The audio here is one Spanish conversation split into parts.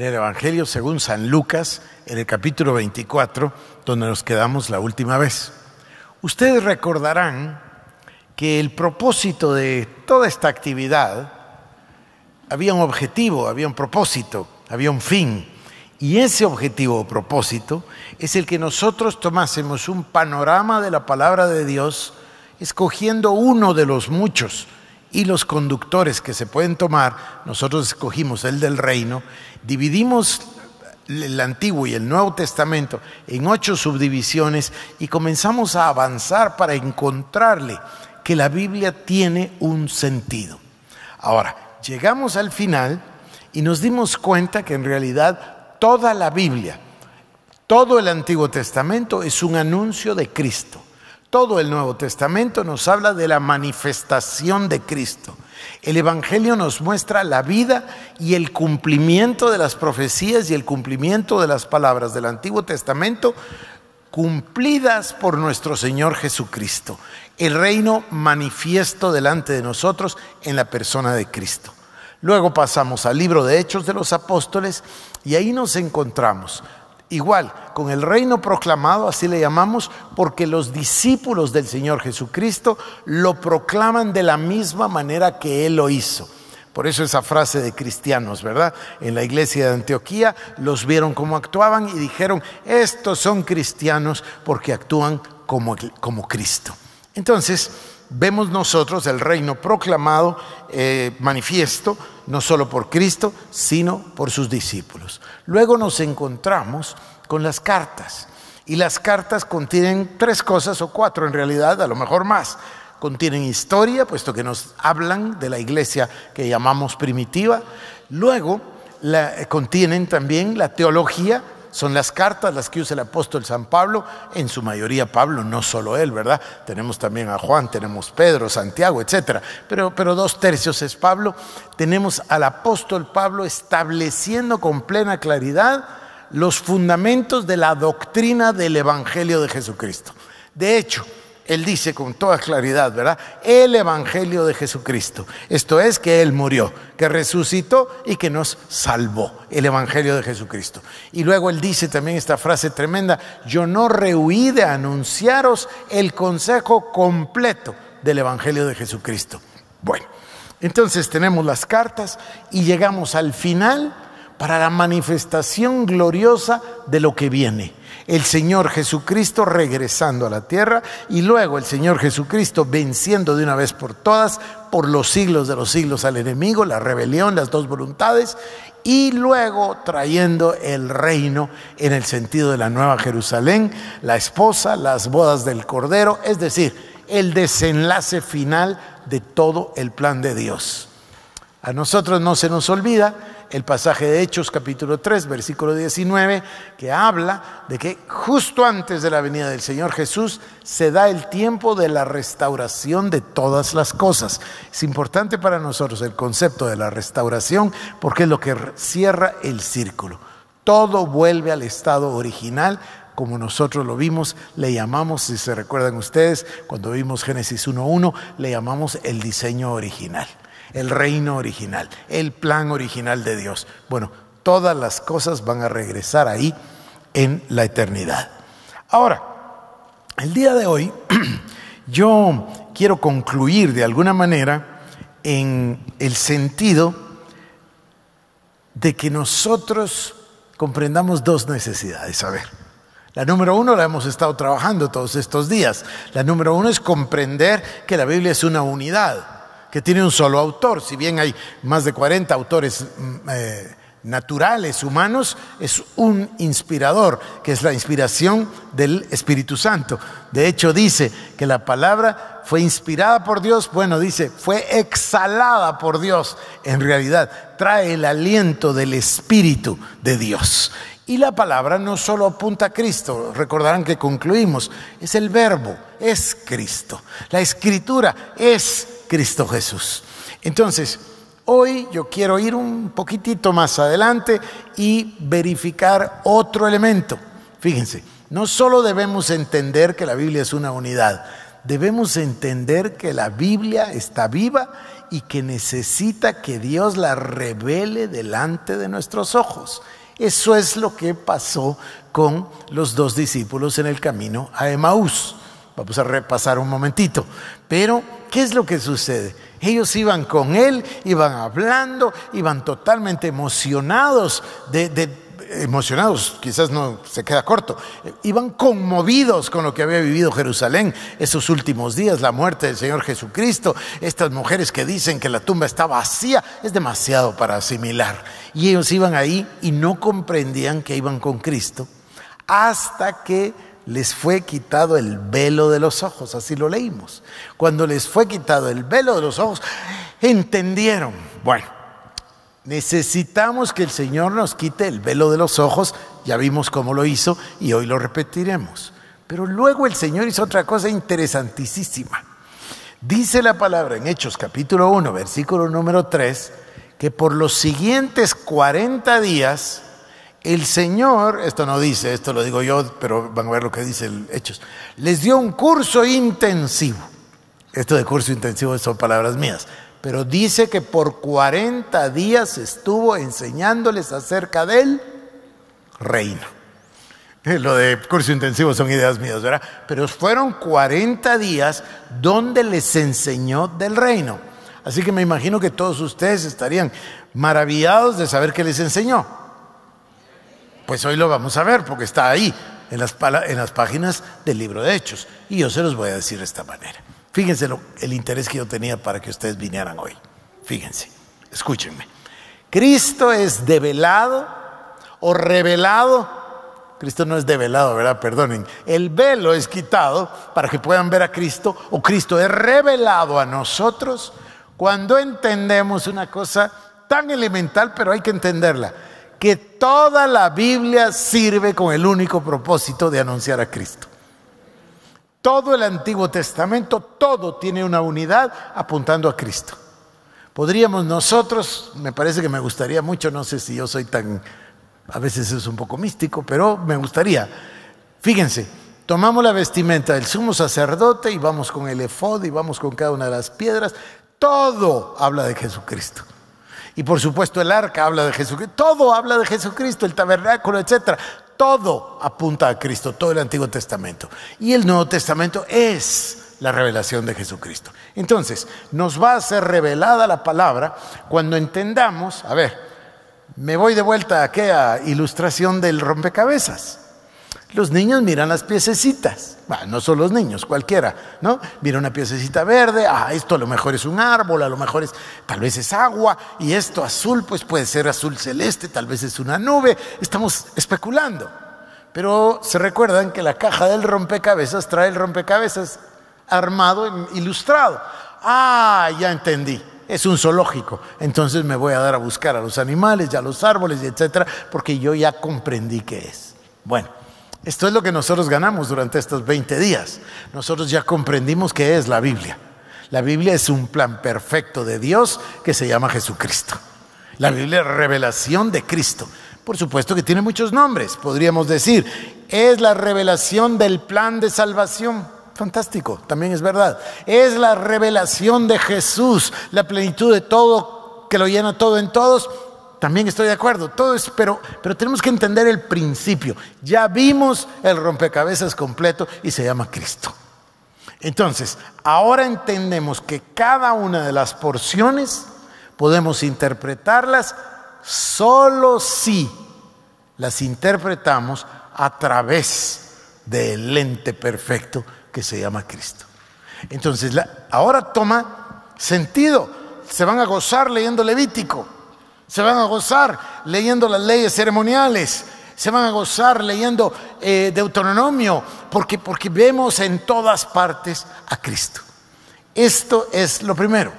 el Evangelio según San Lucas, en el capítulo 24, donde nos quedamos la última vez. Ustedes recordarán que el propósito de toda esta actividad, había un objetivo, había un propósito, había un fin. Y ese objetivo o propósito es el que nosotros tomásemos un panorama de la palabra de Dios, escogiendo uno de los muchos y los conductores que se pueden tomar. Nosotros escogimos el del reino, dividimos el Antiguo y el Nuevo Testamento en 8 subdivisiones y comenzamos a avanzar para encontrarle que la Biblia tiene un sentido. Ahora, llegamos al final y nos dimos cuenta que en realidad toda la Biblia, todo el Antiguo Testamento es un anuncio de Cristo. Todo el Nuevo Testamento nos habla de la manifestación de Cristo. El Evangelio nos muestra la vida y el cumplimiento de las profecías y el cumplimiento de las palabras del Antiguo Testamento cumplidas por nuestro Señor Jesucristo. El reino manifiesto delante de nosotros en la persona de Cristo. Luego pasamos al libro de Hechos de los Apóstoles y ahí nos encontramos igual con el reino proclamado, así le llamamos, porque los discípulos del Señor Jesucristo lo proclaman de la misma manera que Él lo hizo. Por eso esa frase de cristianos, ¿verdad? En la iglesia de Antioquía los vieron cómo actuaban y dijeron, estos son cristianos porque actúan como Cristo. Entonces, vemos nosotros el reino proclamado, manifiesto, no solo por Cristo, sino por sus discípulos. Luego nos encontramos con las cartas. Y las cartas contienen 3 cosas, o 4 en realidad, a lo mejor más. Contienen historia, puesto que nos hablan de la iglesia que llamamos primitiva. Luego contienen también la teología. Son las cartas las que usa el apóstol San Pablo, en su mayoría Pablo, no solo él, ¿verdad? Tenemos también a Juan, tenemos Pedro, Santiago, etc. Pero 2/3 es Pablo. Tenemos al apóstol Pablo estableciendo con plena claridad los fundamentos de la doctrina del Evangelio de Jesucristo. De hecho, él dice con toda claridad, ¿verdad? El Evangelio de Jesucristo. Esto es que Él murió, que resucitó y que nos salvó. El Evangelio de Jesucristo. Y luego Él dice también esta frase tremenda: yo no rehuí de anunciaros el consejo completo del Evangelio de Jesucristo. Bueno, entonces tenemos las cartas y llegamos al final para la manifestación gloriosa de lo que viene. El Señor Jesucristo regresando a la tierra y luego el Señor Jesucristo venciendo de una vez por todas, por los siglos de los siglos al enemigo, la rebelión, las 2 voluntades, y luego trayendo el reino en el sentido de la Nueva Jerusalén, la esposa, las bodas del Cordero, es decir, el desenlace final de todo el plan de Dios. A nosotros no se nos olvida el pasaje de Hechos capítulo 3 versículo 19, que habla de que justo antes de la venida del Señor Jesús se da el tiempo de la restauración de todas las cosas. Es importante para nosotros el concepto de la restauración porque es lo que cierra el círculo. Todo vuelve al estado original, como nosotros lo vimos, le llamamos, si se recuerdan ustedes, cuando vimos Génesis 1:1, le llamamos el diseño original. El reino original, el plan original de Dios. Bueno, todas las cosas van a regresar ahí en la eternidad. Ahora, el día de hoy yo quiero concluir de alguna manera en el sentido de que nosotros comprendamos 2 necesidades. A ver, la número 1 la hemos estado trabajando todos estos días. La número 1 es comprender que la Biblia es una unidad, que tiene un solo autor. Si bien hay más de 40 autores naturales, humanos, es un inspirador, que es la inspiración del Espíritu Santo. De hecho dice que la palabra fue inspirada por Dios, bueno, dice, fue exhalada por Dios. En realidad trae el aliento del Espíritu de Dios. Y la palabra no solo apunta a Cristo, recordarán que concluimos, es el verbo, es Cristo. La escritura es Cristo Jesús. Entonces, hoy yo quiero ir un poquitito más adelante y verificar otro elemento. Fíjense, no solo debemos entender que la Biblia es una unidad, debemos entender que la Biblia está viva y que necesita que Dios la revele delante de nuestros ojos. Eso es lo que pasó con los dos discípulos en el camino a Emaús. Vamos a repasar un momentito. Pero, ¿qué es lo que sucede? Ellos iban con él, iban hablando, iban totalmente emocionados, emocionados, quizás no se queda corto, iban conmovidos con lo que había vivido Jerusalén esos últimos días, la muerte del Señor Jesucristo, estas mujeres que dicen que la tumba está vacía, es demasiado para asimilar. Y ellos iban ahí y no comprendían que iban con Cristo hasta que les fue quitado el velo de los ojos, así lo leímos. Cuando les fue quitado el velo de los ojos, entendieron. Bueno, necesitamos que el Señor nos quite el velo de los ojos, ya vimos cómo lo hizo y hoy lo repetiremos. Pero luego el Señor hizo otra cosa interesantísima. Dice la palabra en Hechos capítulo 1, versículo número 3, que por los siguientes 40 días, el Señor, esto no dice, esto lo digo yo, pero van a ver lo que dice el Hechos, les dio un curso intensivo. Esto de curso intensivo son palabras mías, pero dice que por 40 días estuvo enseñándoles acerca del reino. Lo de curso intensivo son ideas mías, ¿verdad? Pero fueron 40 días donde les enseñó del reino. Así que me imagino que todos ustedes estarían maravillados de saber qué les enseñó. Pues hoy lo vamos a ver porque está ahí en las páginas del libro de Hechos. Y yo se los voy a decir de esta manera. Fíjense el interés que yo tenía para que ustedes vinieran hoy. Fíjense, escúchenme. Cristo es develado o revelado. Cristo no es develado, ¿verdad? Perdonen. El velo es quitado para que puedan ver a Cristo, o Cristo es revelado a nosotros cuando entendemos una cosa tan elemental, pero hay que entenderla. Que toda la Biblia sirve con el único propósito de anunciar a Cristo. Todo el Antiguo Testamento, todo tiene una unidad apuntando a Cristo. Podríamos nosotros, me parece que me gustaría mucho, no sé si yo soy tan, a veces es un poco místico, pero me gustaría. Fíjense, tomamos la vestimenta del sumo sacerdote y vamos con el efod y vamos con cada una de las piedras. Todo habla de Jesucristo. Y por supuesto el arca habla de Jesucristo, todo habla de Jesucristo, el tabernáculo, etc. Todo apunta a Cristo, todo el Antiguo Testamento. Y el Nuevo Testamento es la revelación de Jesucristo. Entonces, nos va a ser revelada la palabra cuando entendamos, a ver, me voy de vuelta a aquella ilustración del rompecabezas. Los niños miran las piececitas, bueno, no son los niños, cualquiera, ¿no? Mira una piececita verde, esto a lo mejor es un árbol, a lo mejor tal vez es agua, y esto azul, pues puede ser azul celeste, tal vez es una nube, estamos especulando. Pero se recuerdan que la caja del rompecabezas trae el rompecabezas armado, ilustrado. Ya entendí. Es un zoológico, entonces me voy a dar a buscar a los animales y a los árboles, y etcétera, porque yo ya comprendí qué es. Bueno, esto es lo que nosotros ganamos durante estos 20 días. Nosotros ya comprendimos qué es la Biblia. La Biblia es un plan perfecto de Dios que se llama Jesucristo. La Biblia es revelación de Cristo. Por supuesto que tiene muchos nombres. Podríamos decir, es la revelación del plan de salvación. Fantástico, también es verdad. Es la revelación de Jesús, la plenitud de todo, que lo llena todo en todos. También estoy de acuerdo, todo es, pero tenemos que entender el principio. Ya vimos el rompecabezas completo y se llama Cristo. Entonces, ahora entendemos que cada una de las porciones podemos interpretarlas solo si las interpretamos a través del lente perfecto que se llama Cristo. Entonces, ahora toma sentido. Se van a gozar leyendo Levítico. Se van a gozar leyendo las leyes ceremoniales. Se van a gozar leyendo Deuteronomio, porque vemos en todas partes a Cristo. Esto es lo primero,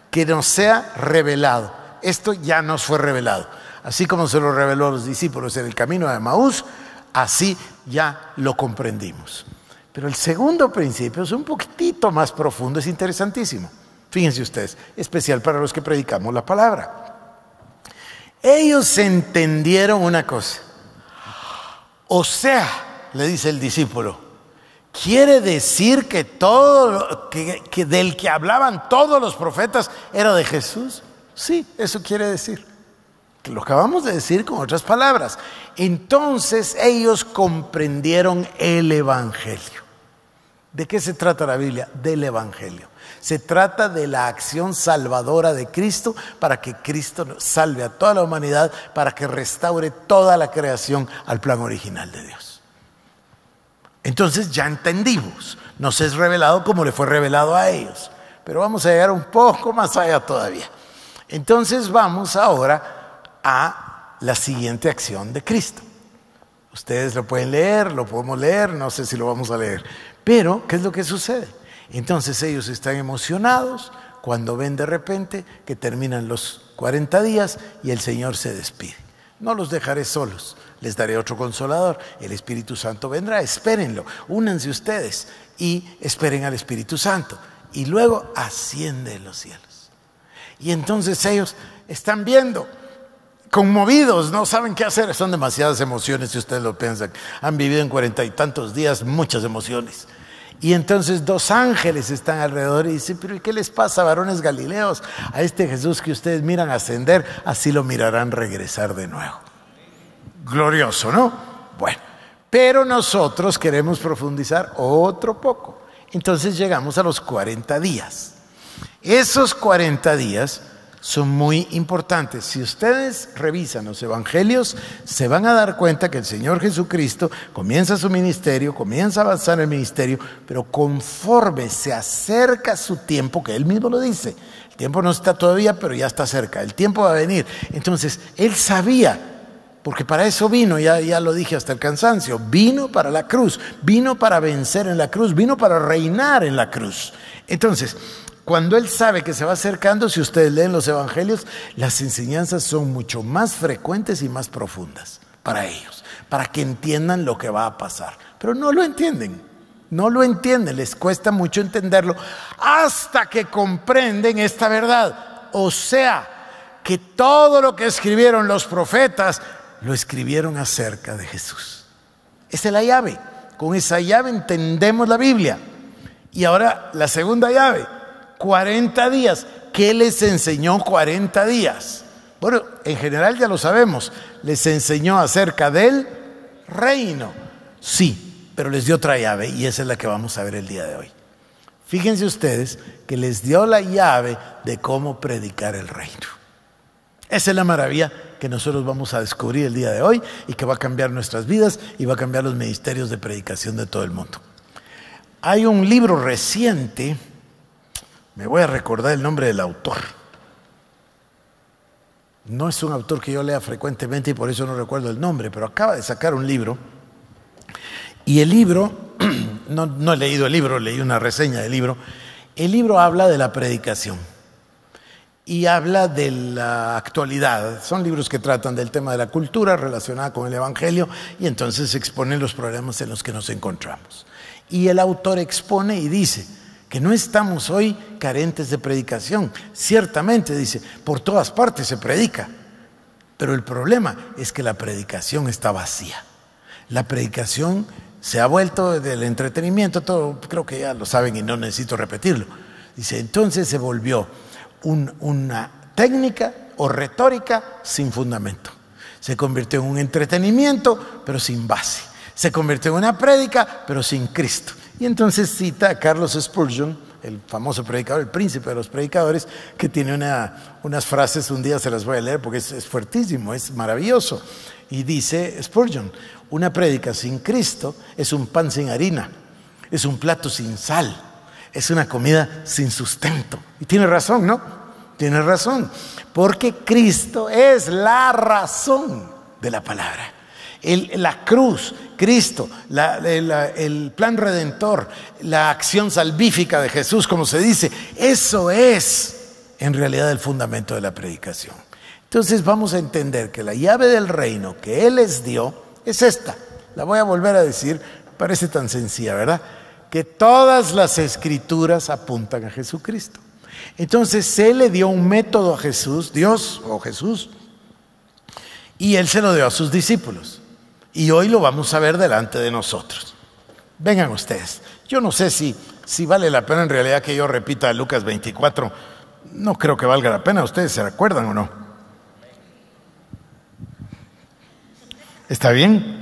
que nos sea revelado. Esto ya nos fue revelado. Así como se lo reveló a los discípulos en el camino de Emaús, así ya lo comprendimos. Pero el segundo principio es un poquitito más profundo, es interesantísimo. Fíjense ustedes, especial para los que predicamos la palabra. Ellos entendieron una cosa. O sea, le dice el discípulo, ¿Quiere decir que todo que del que hablaban todos los profetas era de Jesús? Sí, eso quiere decir. Que lo acabamos de decir con otras palabras. Entonces ellos comprendieron el Evangelio. ¿De qué se trata la Biblia? Del Evangelio. Se trata de la acción salvadora de Cristo para que Cristo salve a toda la humanidad, para que restaure toda la creación al plan original de Dios. Entonces ya entendimos, nos es revelado como le fue revelado a ellos, pero vamos a llegar un poco más allá todavía. Entonces vamos ahora a la siguiente acción de Cristo. Ustedes lo pueden leer, lo podemos leer, no sé si lo vamos a leer, pero ¿qué es lo que sucede? Entonces ellos están emocionados cuando ven de repente que terminan los 40 días y el Señor se despide. No los dejaré solos, les daré otro consolador, el Espíritu Santo vendrá, espérenlo, únanse ustedes y esperen al Espíritu Santo. Y luego asciende en los cielos. Y entonces ellos están viendo, conmovidos, no saben qué hacer, son demasiadas emociones si ustedes lo piensan. Han vivido en 40 y tantos días muchas emociones. Y entonces 2 ángeles están alrededor y dicen, pero ¿qué les pasa, varones galileos? A este Jesús que ustedes miran ascender, así lo mirarán regresar de nuevo. Glorioso, ¿no? Bueno, pero nosotros queremos profundizar otro poco. Entonces llegamos a los 40 días. Esos 40 días son muy importantes. Si ustedes revisan los evangelios, se van a dar cuenta que el Señor Jesucristo comienza su ministerio, comienza a avanzar en el ministerio, pero conforme se acerca su tiempo, que Él mismo lo dice, el tiempo no está todavía, pero ya está cerca, el tiempo va a venir. Entonces, Él sabía, porque para eso vino, ya lo dije hasta el cansancio, vino para la cruz, vino para vencer en la cruz, vino para reinar en la cruz. Entonces, cuando Él sabe que se va acercando, si ustedes leen los evangelios, las enseñanzas son mucho más frecuentes y más profundas para ellos, para que entiendan lo que va a pasar. Pero no lo entienden, les cuesta mucho entenderlo hasta que comprenden esta verdad. O sea, que todo lo que escribieron los profetas, lo escribieron acerca de Jesús. Esa es la llave, con esa llave entendemos la Biblia. Y ahora la segunda llave. 40 días. ¿Qué les enseñó 40 días? Bueno, en general ya lo sabemos. Les enseñó acerca del reino. Sí, pero les dio otra llave y esa es la que vamos a ver el día de hoy. Fíjense ustedes que les dio la llave de cómo predicar el reino. Esa es la maravilla que nosotros vamos a descubrir el día de hoy y que va a cambiar nuestras vidas y va a cambiar los ministerios de predicación de todo el mundo. Hay un libro reciente. Me voy a recordar el nombre del autor. No es un autor que yo lea frecuentemente y por eso no recuerdo el nombre, pero acaba de sacar un libro. Y el libro, no he leído el libro, leí una reseña del libro. El libro habla de la predicación y habla de la actualidad. Son libros que tratan del tema de la cultura relacionada con el Evangelio y entonces exponen los problemas en los que nos encontramos. Y el autor expone y dice que no estamos hoy carentes de predicación. Ciertamente, dice, por todas partes se predica, pero el problema es que la predicación está vacía. La predicación se ha vuelto del entretenimiento, todo creo que ya lo saben y no necesito repetirlo. Dice, entonces se volvió una técnica o retórica sin fundamento. Se convirtió en un entretenimiento, pero sin base. Se convirtió en una prédica, pero sin Cristo. Y entonces cita a Carlos Spurgeon, el famoso predicador, el príncipe de los predicadores, que tiene unas frases, un día se las voy a leer porque es fuertísimo, es maravilloso. Y dice Spurgeon, una prédica sin Cristo es un pan sin harina, es un plato sin sal, es una comida sin sustento. Y tiene razón, ¿no? Tiene razón, porque Cristo es la razón de la palabra. La cruz, Cristo, el plan redentor, la acción salvífica de Jesús, como se dice, eso es en realidad el fundamento de la predicación. Entonces vamos a entender que la llave del reino que Él les dio es esta. La voy a volver a decir, parece tan sencilla, ¿verdad? Que todas las escrituras apuntan a Jesucristo. Entonces Él le dio un método a Jesús, Dios o Jesús, y Él se lo dio a sus discípulos. Y hoy lo vamos a ver delante de nosotros. Vengan ustedes. Yo no sé si vale la pena en realidad que yo repita Lucas 24. No creo que valga la pena. ¿Ustedes se recuerdan o no? ¿Está bien?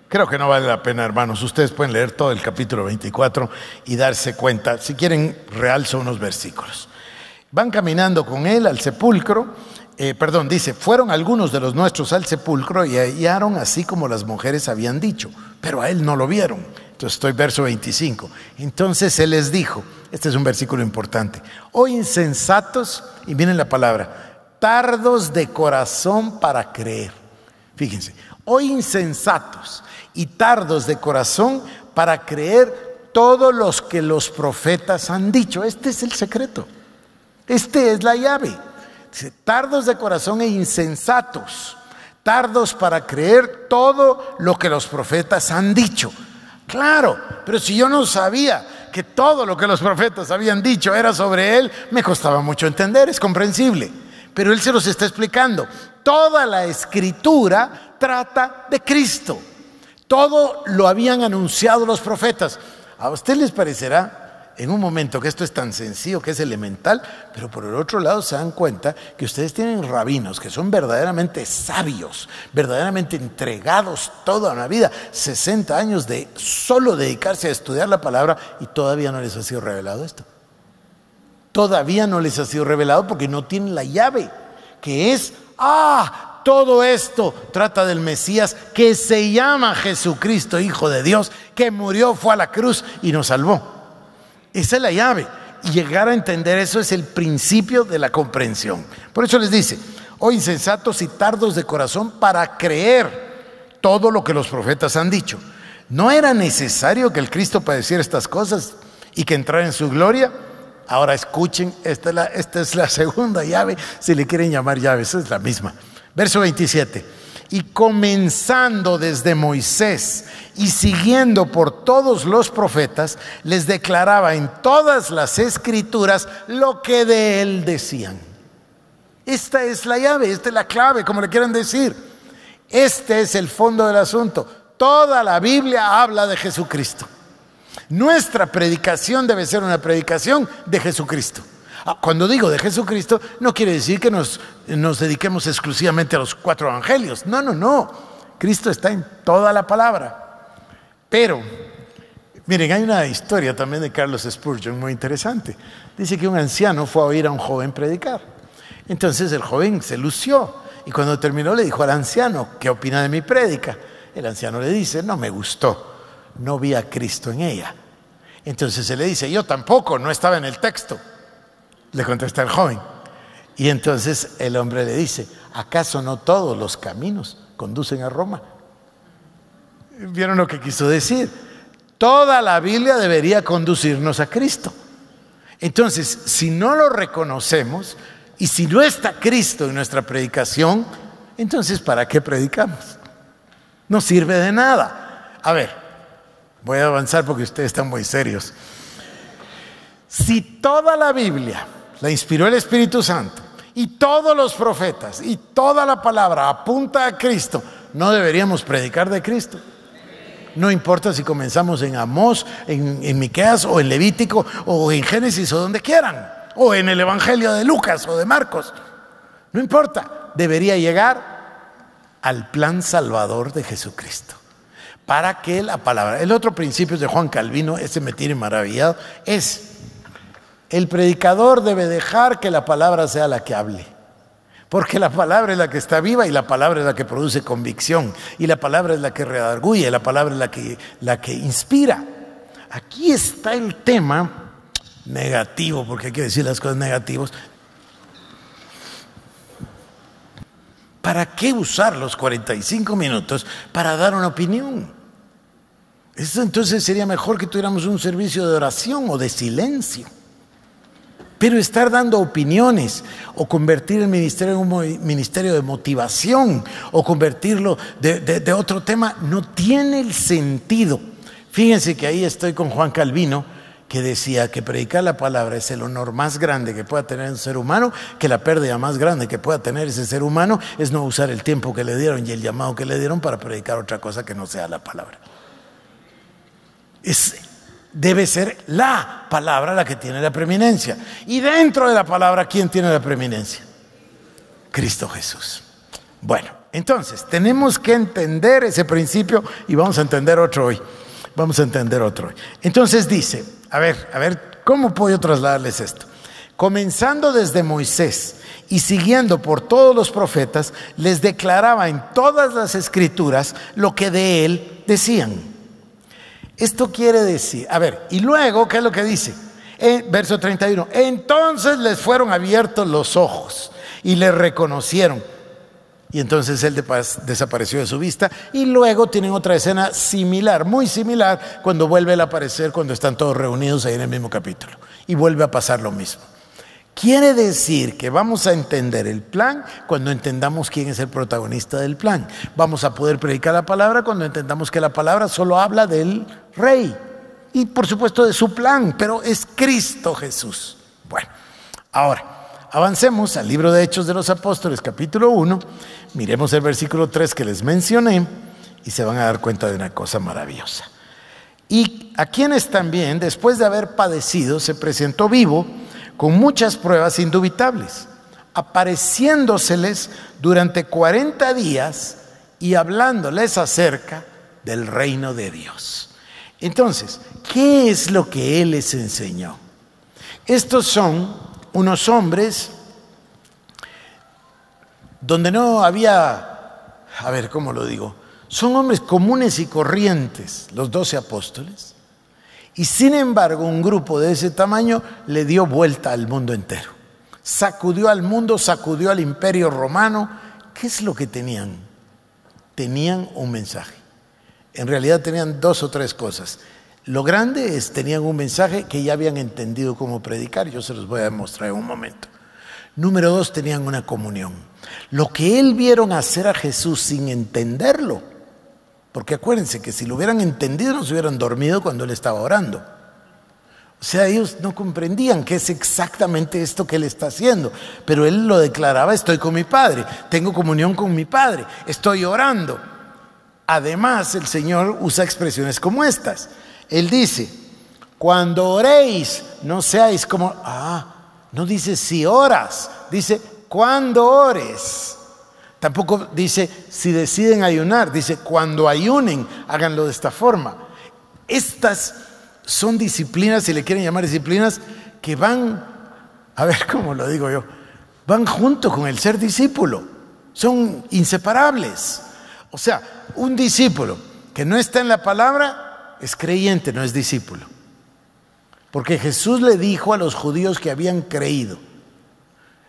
Creo que no vale la pena, hermanos. Ustedes pueden leer todo el capítulo 24 y darse cuenta. Si quieren, realzo unos versículos. Van caminando con él al sepulcro. Dice, fueron algunos de los nuestros al sepulcro y hallaron así como las mujeres habían dicho, pero a él no lo vieron. Entonces estoy verso 25. Entonces él les dijo, este es un versículo importante: oh insensatos, y miren la palabra, tardos de corazón para creer. Fíjense, oh insensatos y tardos de corazón para creer todo lo que los profetas han dicho. Este es el secreto. Este es la llave. Dice, tardos de corazón e insensatos, tardos para creer todo lo que los profetas han dicho. Claro, pero si yo no sabía que todo lo que los profetas habían dicho era sobre él, me costaba mucho entender, es comprensible. Pero él se los está explicando. Toda la escritura trata de Cristo. Todo lo habían anunciado los profetas. A usted les parecerá en un momento que esto es tan sencillo, que es elemental, pero por el otro lado se dan cuenta que ustedes tienen rabinos que son verdaderamente sabios, verdaderamente entregados toda una vida, 60 años de solo dedicarse a estudiar la palabra, y todavía no les ha sido revelado esto. Todavía no les ha sido revelado porque no tienen la llave, que es, todo esto trata del Mesías, que se llama Jesucristo, Hijo de Dios, que murió, fue a la cruz y nos salvó. Esa es la llave. Y llegar a entender eso es el principio de la comprensión. Por eso les dice, oh insensatos y tardos de corazón para creer todo lo que los profetas han dicho. ¿No era necesario que el Cristo padeciera estas cosas y que entrara en su gloria? Ahora escuchen, esta es la segunda llave, si le quieren llamar llave, esa es la misma. Verso 27. Y comenzando desde Moisés y siguiendo por todos los profetas, les declaraba en todas las escrituras lo que de él decían. Esta es la llave, esta es la clave, como le quieran decir. Este es el fondo del asunto. Toda la Biblia habla de Jesucristo. Nuestra predicación debe ser una predicación de Jesucristo. Cuando digo de Jesucristo, no quiere decir que nos dediquemos exclusivamente a los 4 evangelios. No. Cristo está en toda la palabra. Pero, miren, hay una historia también de Carlos Spurgeon muy interesante. Dice que un anciano fue a oír a un joven predicar. Entonces el joven se lució y cuando terminó le dijo al anciano, ¿qué opina de mi prédica? El anciano le dice, no me gustó, no vi a Cristo en ella. Entonces él le dice, yo tampoco, no estaba en el texto. Le contesta el joven. Y entonces el hombre le dice, ¿acaso no todos los caminos conducen a Roma? ¿Vieron lo que quiso decir? Toda la Biblia debería conducirnos a Cristo. Entonces, si no lo reconocemos y si no está Cristo en nuestra predicación, entonces ¿para qué predicamos? No sirve de nada. A ver, voy a avanzar porque ustedes están muy serios. Si toda la Biblia la inspiró el Espíritu Santo y todos los profetas y toda la palabra apunta a Cristo, ¿no deberíamos predicar de Cristo? No importa si comenzamos en Amós, en Miqueas o en Levítico o en Génesis o donde quieran, o en el Evangelio de Lucas o de Marcos. No importa, debería llegar al plan salvador de Jesucristo. Para que la palabra, el otro principio de Juan Calvino, ese me tiene maravillado, es el predicador debe dejar que la palabra sea la que hable. Porque la palabra es la que está viva y la palabra es la que produce convicción y la palabra es la que redarguye, la palabra es la que inspira. Aquí está el tema negativo, porque hay que decir las cosas negativas. ¿Para qué usar los 45 minutos para dar una opinión? Eso entonces sería mejor que tuviéramos un servicio de oración o de silencio. Pero estar dando opiniones o convertir el ministerio en un ministerio de motivación o convertirlo de otro tema no tiene el sentido. Fíjense que ahí estoy con Juan Calvino, que decía que predicar la palabra es el honor más grande que pueda tener un ser humano, que la pérdida más grande que pueda tener ese ser humano es no usar el tiempo que le dieron y el llamado que le dieron para predicar otra cosa que no sea la palabra. Debe ser la palabra la que tiene la preeminencia. Y dentro de la palabra, ¿quién tiene la preeminencia? Cristo Jesús. Bueno, entonces tenemos que entender ese principio y vamos a entender otro hoy. Entonces dice, a ver, ¿cómo puedo trasladarles esto? Comenzando desde Moisés y siguiendo por todos los profetas, les declaraba en todas las escrituras lo que de él decían. Esto quiere decir, y luego, ¿qué es lo que dice? Verso 31, entonces les fueron abiertos los ojos y le reconocieron. Y entonces él desapareció de su vista. Y luego tienen otra escena similar, muy similar, cuando vuelve a aparecer, cuando están todos reunidos ahí en el mismo capítulo. Y vuelve a pasar lo mismo. Quiere decir que vamos a entender el plan cuando entendamos quién es el protagonista del plan. Vamos a poder predicar la palabra cuando entendamos que la palabra solo habla del Rey. Y por supuesto de su plan, pero es Cristo Jesús. Bueno, ahora avancemos al libro de Hechos de los Apóstoles, capítulo 1. Miremos el versículo 3 que les mencioné y se van a dar cuenta de una cosa maravillosa. Y a quienes también, después de haber padecido, se presentó vivo con muchas pruebas indubitables, apareciéndoseles durante 40 días y hablándoles acerca del reino de Dios. Entonces, ¿qué es lo que él les enseñó? Estos son unos hombres donde no había, ¿cómo lo digo? Son hombres comunes y corrientes, los 12 apóstoles. Y sin embargo, un grupo de ese tamaño le dio vuelta al mundo entero. Sacudió al mundo, sacudió al imperio romano. ¿Qué es lo que tenían? Tenían un mensaje. En realidad tenían 2 o 3 cosas. Lo grande es, tenían un mensaje que ya habían entendido cómo predicar. Yo se los voy a demostrar en un momento. Número 2, tenían una comunión. Lo que él vieron hacer a Jesús sin entenderlo. Porque acuérdense que si lo hubieran entendido no se hubieran dormido cuando él estaba orando. O sea, ellos no comprendían qué es exactamente esto que él está haciendo. Pero él lo declaraba, estoy con mi Padre, tengo comunión con mi Padre, estoy orando. Además, el Señor usa expresiones como estas. Él dice, cuando oréis, no seáis como... no dice si oras, dice cuando ores. Tampoco dice si deciden ayunar, dice cuando ayunen, háganlo de esta forma. Estas son disciplinas, si le quieren llamar disciplinas, que van, ¿cómo lo digo yo? Van junto con el ser discípulo, son inseparables. O sea, un discípulo que no está en la palabra es creyente, no es discípulo. Porque Jesús le dijo a los judíos que habían creído,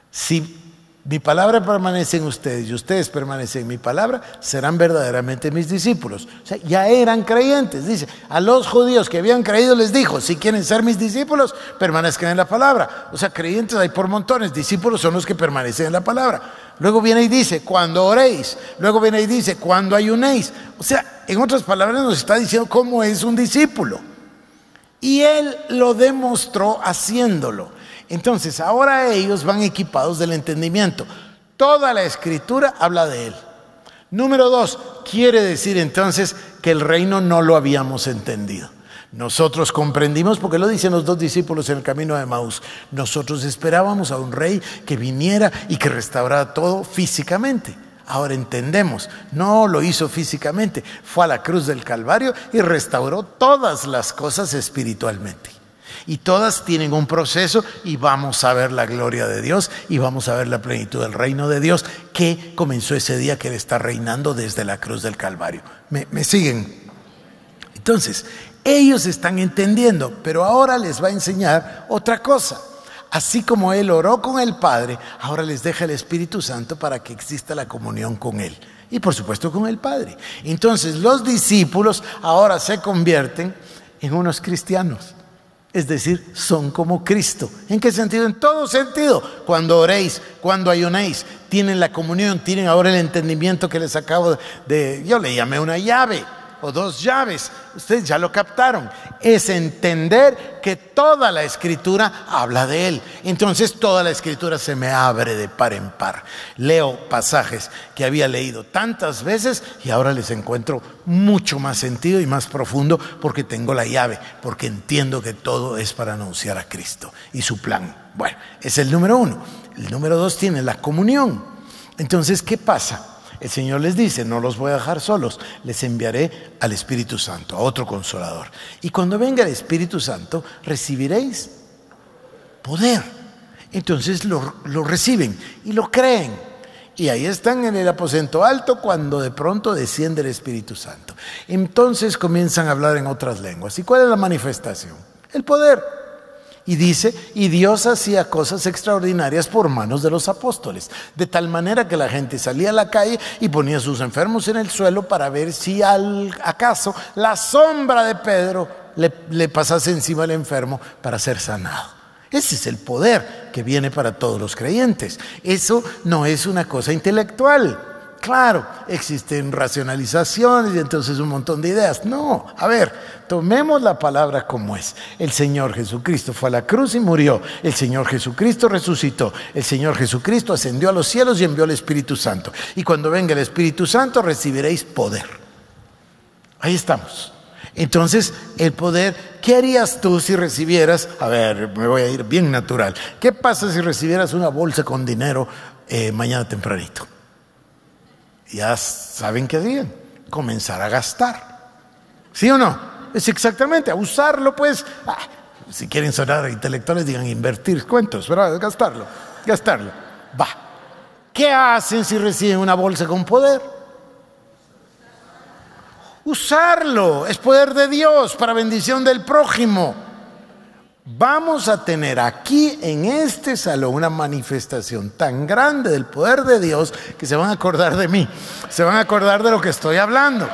si mi palabra permanece en ustedes y ustedes permanecen en mi palabra, serán verdaderamente mis discípulos. O sea, ya eran creyentes. Dice, a los judíos que habían creído les dijo, si quieren ser mis discípulos, permanezcan en la palabra. O sea, creyentes hay por montones, discípulos son los que permanecen en la palabra. Luego viene y dice, cuando oréis. Luego viene y dice, cuando ayunéis. O sea, en otras palabras nos está diciendo cómo es un discípulo. Y él lo demostró haciéndolo. Entonces, ahora ellos van equipados del entendimiento. Toda la escritura habla de él. Número 2, quiere decir entonces que el reino no lo habíamos entendido. Nosotros comprendimos, porque lo dicen los 2 discípulos en el camino de Emaús, nosotros esperábamos a un rey que viniera y que restaurara todo físicamente. Ahora entendemos, no lo hizo físicamente, fue a la cruz del Calvario y restauró todas las cosas espiritualmente. Y todas tienen un proceso y vamos a ver la gloria de Dios y vamos a ver la plenitud del reino de Dios que comenzó ese día que Él está reinando desde la cruz del Calvario. ¿Me siguen? Entonces, ellos están entendiendo, pero ahora les va a enseñar otra cosa. Así como Él oró con el Padre, ahora les deja el Espíritu Santo para que exista la comunión con Él. Y por supuesto con el Padre. Entonces los discípulos ahora se convierten en unos cristianos. Es decir, son como Cristo. ¿En qué sentido? En todo sentido. Cuando oréis, cuando ayunéis, tienen la comunión, tienen ahora el entendimiento que les acabo de... Yo le llamé una llave. o dos llaves. Ustedes ya lo captaron. Es entender que toda la Escritura habla de Él. Entonces toda la Escritura se me abre de par en par. Leo pasajes que había leído tantas veces y ahora les encuentro mucho más sentido y más profundo porque tengo la llave, porque entiendo que todo es para anunciar a Cristo y su plan. Bueno, es el número 1. El número 2 tiene la comunión. Entonces, ¿qué pasa? El Señor les dice, no los voy a dejar solos, les enviaré al Espíritu Santo, a otro consolador. Y cuando venga el Espíritu Santo, recibiréis poder. Entonces lo reciben y lo creen. Y ahí están en el aposento alto cuando de pronto desciende el Espíritu Santo. Entonces comienzan a hablar en otras lenguas. ¿Y cuál es la manifestación? El poder. Y dice, y Dios hacía cosas extraordinarias por manos de los apóstoles, de tal manera que la gente salía a la calle y ponía a sus enfermos en el suelo para ver si acaso la sombra de Pedro le pasase encima al enfermo para ser sanado. Ese es el poder que viene para todos los creyentes. Eso no es una cosa intelectual. Claro, existen racionalizaciones y entonces un montón de ideas. No, a ver, tomemos la palabra como es. El Señor Jesucristo fue a la cruz y murió. El Señor Jesucristo resucitó. El Señor Jesucristo ascendió a los cielos y envió el Espíritu Santo. Y cuando venga el Espíritu Santo recibiréis poder. Ahí estamos. Entonces, el poder, ¿qué harías tú si recibieras? A ver, me voy a ir bien natural. ¿Qué pasa si recibieras una bolsa con dinero mañana tempranito? Ya saben qué harían, comenzar a gastar. ¿Sí o no? Es exactamente, a usarlo pues. Si quieren sonar intelectuales, digan invertir cuentos, ¿verdad? Gastarlo. Va. ¿Qué hacen si reciben una bolsa con poder? Usarlo. Es poder de Dios para bendición del prójimo. Vamos a tener aquí en este salón una manifestación tan grande del poder de Dios que se van a acordar de mí, se van a acordar de lo que estoy hablando.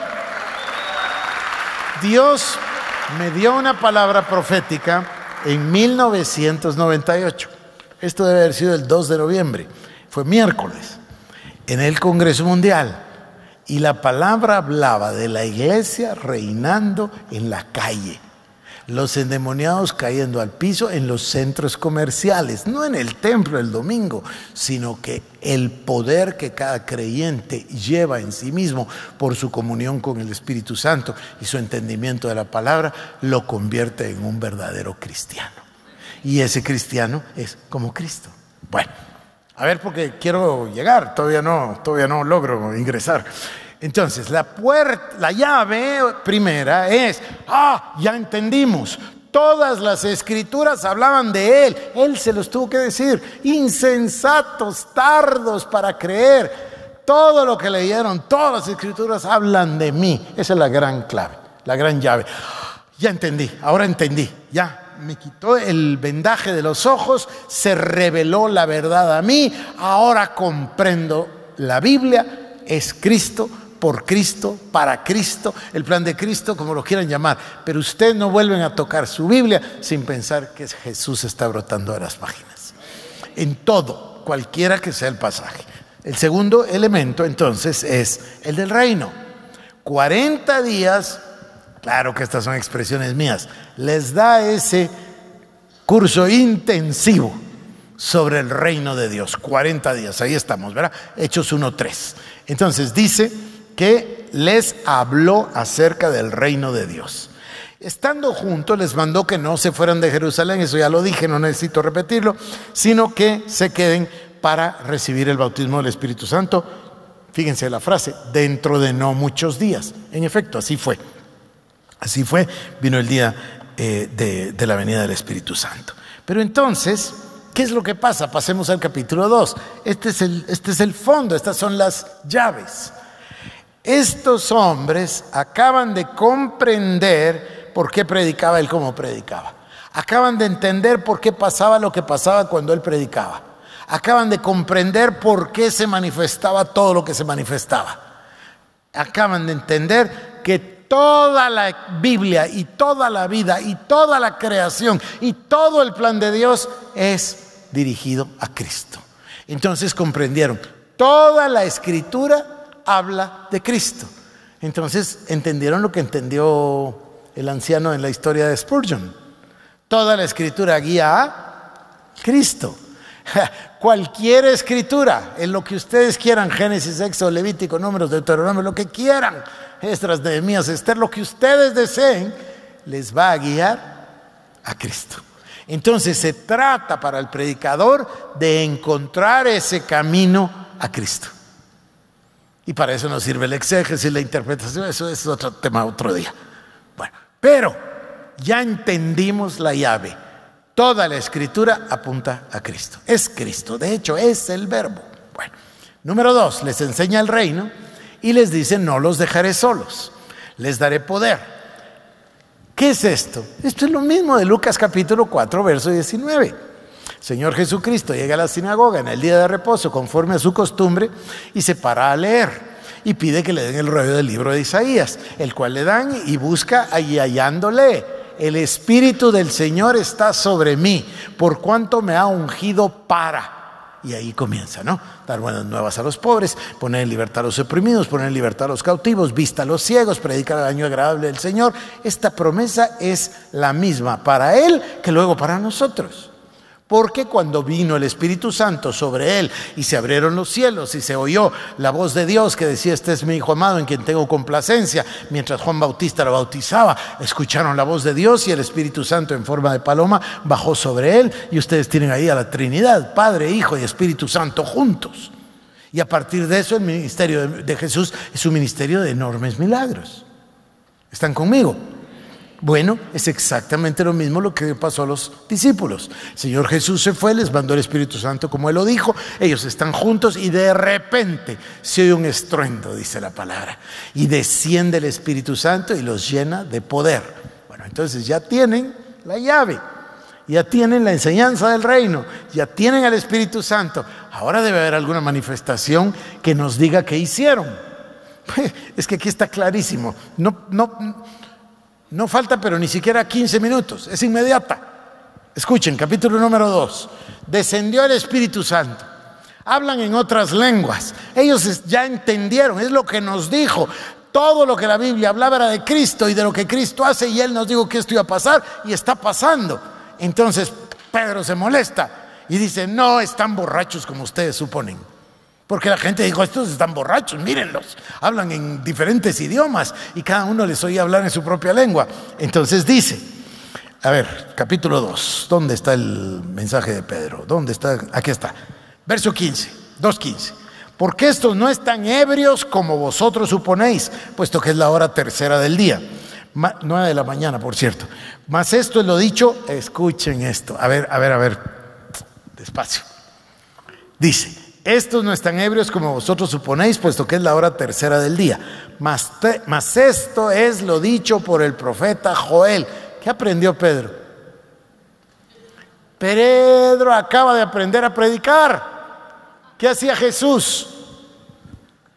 Dios me dio una palabra profética en 1998. Esto debe haber sido el 2 de noviembre, fue miércoles, en el Congreso Mundial. Y la palabra hablaba de la iglesia reinando en la calle. Los endemoniados cayendo al piso en los centros comerciales, no en el templo el domingo, sino que el poder que cada creyente lleva en sí mismo por su comunión con el Espíritu Santo y su entendimiento de la palabra, lo convierte en un verdadero cristiano. Y ese cristiano es como Cristo. Bueno, a ver, porque quiero llegar, todavía no logro ingresar. Entonces, la llave primera es, ya entendimos, todas las escrituras hablaban de Él se los tuvo que decir, insensatos, tardos para creer, todo lo que leyeron, todas las escrituras hablan de mí. Esa es la gran clave, la gran llave. Ya entendí, ahora entendí, ya me quitó el vendaje de los ojos, se reveló la verdad a mí, ahora comprendo la Biblia, es Cristo, por Cristo, para Cristo, el plan de Cristo, como lo quieran llamar. Pero ustedes no vuelven a tocar su Biblia sin pensar que Jesús está brotando de las páginas. En todo, cualquiera que sea el pasaje. El segundo elemento, entonces, es el del reino. 40 días, claro que estas son expresiones mías, les da ese curso intensivo sobre el reino de Dios. 40 días, ahí estamos, ¿verdad? Hechos 1:3. Entonces dice que les habló acerca del reino de Dios. Estando juntos les mandó que no se fueran de Jerusalén, eso ya lo dije, no necesito repetirlo, sino que se queden para recibir el bautismo del Espíritu Santo. Fíjense la frase, dentro de no muchos días. En efecto, así fue. Así fue, vino el día de la venida del Espíritu Santo. Pero entonces, ¿qué es lo que pasa? Pasemos al capítulo 2. Este es el fondo, estas son las llaves. Estos hombres acaban de comprender por qué predicaba él como predicaba. Acaban de entender por qué pasaba lo que pasaba cuando él predicaba. Acaban de comprender por qué se manifestaba todo lo que se manifestaba. Acaban de entender que toda la Biblia y toda la vida y toda la creación y todo el plan de Dios es dirigido a Cristo. Entonces comprendieron, toda la Escritura habla de Cristo. Entonces entendieron lo que entendió el anciano en la historia de Spurgeon. Toda la escritura guía a Cristo. Cualquier escritura, en lo que ustedes quieran, Génesis, Éxodo, Levítico, Números, Deuteronomio, lo que quieran, Esdras, Nehemías, Esther, lo que ustedes deseen, les va a guiar a Cristo. Entonces se trata para el predicador de encontrar ese camino a Cristo. Y para eso nos sirve el exégesis, la interpretación, eso es otro tema, otro día. Bueno, pero ya entendimos la llave. Toda la escritura apunta a Cristo. Es Cristo, de hecho es el verbo. Bueno, número 2, les enseña el reino y les dice: no los dejaré solos, les daré poder. ¿Qué es esto? Esto es lo mismo de Lucas capítulo 4, verso 19. Señor Jesucristo llega a la sinagoga en el día de reposo conforme a su costumbre y se para a leer y pide que le den el rollo del libro de Isaías, el cual le dan y busca y hallándole. El Espíritu del Señor está sobre mí, por cuanto me ha ungido para. Y ahí comienza, ¿no? Dar buenas nuevas a los pobres, poner en libertad a los oprimidos, poner en libertad a los cautivos, vista a los ciegos, predicar el año agradable del Señor. Esta promesa es la misma para Él que luego para nosotros. Porque cuando vino el Espíritu Santo sobre él y se abrieron los cielos y se oyó la voz de Dios que decía: este es mi Hijo amado en quien tengo complacencia, mientras Juan Bautista lo bautizaba, escucharon la voz de Dios y el Espíritu Santo en forma de paloma bajó sobre él, y ustedes tienen ahí a la Trinidad, Padre, Hijo y Espíritu Santo juntos. Y a partir de eso el ministerio de Jesús es un ministerio de enormes milagros. ¿Están conmigo? Bueno, es exactamente lo mismo lo que pasó a los discípulos. El Señor Jesús se fue, les mandó el Espíritu Santo como Él lo dijo, ellos están juntos y de repente se oye un estruendo, dice la palabra, y desciende el Espíritu Santo y los llena de poder. Bueno, entonces ya tienen la llave, ya tienen la enseñanza del reino, ya tienen al Espíritu Santo. Ahora debe haber alguna manifestación que nos diga qué hicieron. Es que aquí está clarísimo, no falta, pero ni siquiera 15 minutos, es inmediata. Escuchen, capítulo número 2. Descendió el Espíritu Santo. Hablan en otras lenguas. Ellos ya entendieron, es lo que nos dijo. Todo lo que la Biblia hablaba era de Cristo y de lo que Cristo hace, y Él nos dijo que esto iba a pasar y está pasando. Entonces Pedro se molesta y dice: no están borrachos como ustedes suponen. Porque la gente dijo: estos están borrachos, mírenlos, hablan en diferentes idiomas y cada uno les oía hablar en su propia lengua. Entonces dice, a ver, capítulo 2, ¿dónde está el mensaje de Pedro? ¿Dónde está? Aquí está, verso 15, 2:15. Porque estos no están ebrios como vosotros suponéis, puesto que es la hora tercera del día, 9 de la mañana, por cierto. Mas esto es lo dicho, escuchen esto, a ver, despacio. Dice: estos no están ebrios como vosotros suponéis, puesto que es la hora tercera del día. Mas esto es lo dicho por el profeta Joel. ¿Qué aprendió Pedro? Pedro acaba de aprender a predicar. ¿Qué hacía Jesús?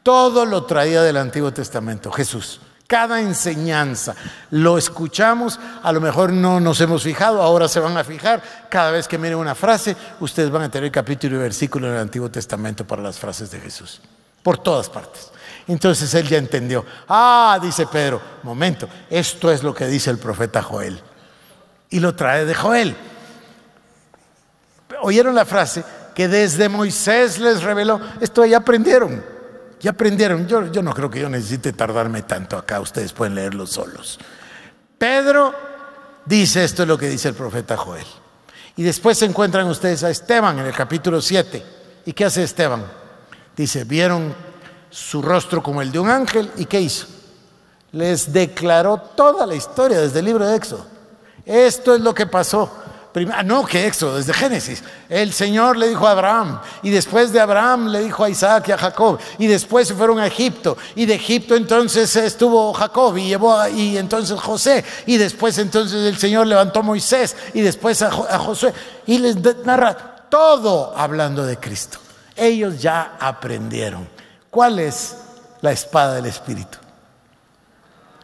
Todo lo traía del Antiguo Testamento, Jesús. Cada enseñanza lo escuchamos, a lo mejor no nos hemos fijado, ahora se van a fijar. Cada vez que miren una frase, ustedes van a tener capítulo y versículo en el Antiguo Testamento para las frases de Jesús, por todas partes. Entonces él ya entendió. Dice Pedro, momento, esto es lo que dice el profeta Joel, y lo trae de Joel. ¿Oyeron la frase? Que desde Moisés les reveló. Esto ya aprendieron. Ya aprendieron. Yo no creo que yo necesite tardarme tanto acá, ustedes pueden leerlo solos. Pedro dice: esto es lo que dice el profeta Joel. Y después se encuentran ustedes a Esteban en el capítulo 7. ¿Y qué hace Esteban? Dice: vieron su rostro como el de un ángel. ¿Y qué hizo? Les declaró toda la historia desde el libro de Éxodo. Esto es lo que pasó. Que Éxodo, desde Génesis. El Señor le dijo a Abraham, y después de Abraham le dijo a Isaac y a Jacob, y después se fueron a Egipto, y de Egipto entonces estuvo Jacob y entonces José, y después entonces el Señor levantó a Moisés y después a Josué, y les narra todo hablando de Cristo. Ellos ya aprendieron. ¿Cuál es la espada del Espíritu?